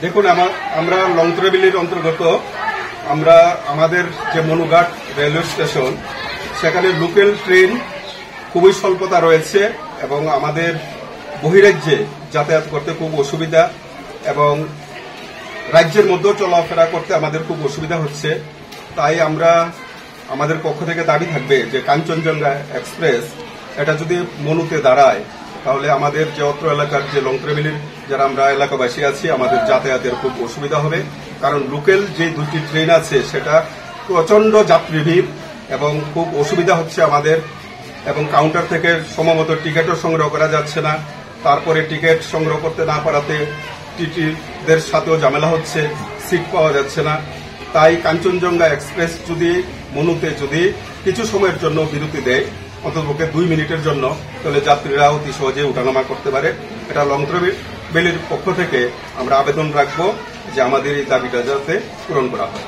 দেখুন, আমরা লংতরাবিলির অন্তর্গত আমরা আমাদের যে মনুঘাট রেলওয়ে স্টেশন, সেখানে লোকাল ট্রেন খুবই স্বল্পতা রয়েছে এবং আমাদের বহিরাজ্যে যাতায়াত করতে খুব অসুবিধা এবং রাজ্যের মধ্যেও চলাফেরা করতে আমাদের খুব অসুবিধা হচ্ছে। তাই আমরা আমাদের পক্ষ থেকে দাবি থাকবে যে কাঞ্চনজঙ্ঘা এক্সপ্রেস এটা যদি মনুতে দাঁড়ায় তাহলে আমাদের যে অত্র এলাকার যে লংতরাবিলির যারা আমরা এলাকাবাসী আছি আমাদের যাতায়াতের খুব অসুবিধা হবে। কারণ লোকাল যে দুটি ট্রেন আছে সেটা প্রচন্ড যাত্রী ভিড় এবং খুব অসুবিধা হচ্ছে আমাদের, এবং কাউন্টার থেকে সময়মতো টিকিটও সংগ্রহ করা যাচ্ছে না। তারপরে টিকিট সংগ্রহ করতে না পারাতে টিটিদের সাথেও ঝামেলা হচ্ছে, সিট পাওয়া যাচ্ছে না। তাই কাঞ্চনজঙ্ঘা এক্সপ্রেস যদি মনুতে যদি কিছু সময়ের জন্য বিরতি দেয়, অন্ততপক্ষে 2 মিনিটের জন্য, তাহলে যাত্রীরা অতি সহজে উঠানামা করতে পারে। এটা লংতরাবিলির পক্ষ থেকে আমরা আবেদন রাখবো যে আমাদের এই দাবিটা যাতে পূরণ করা হয়।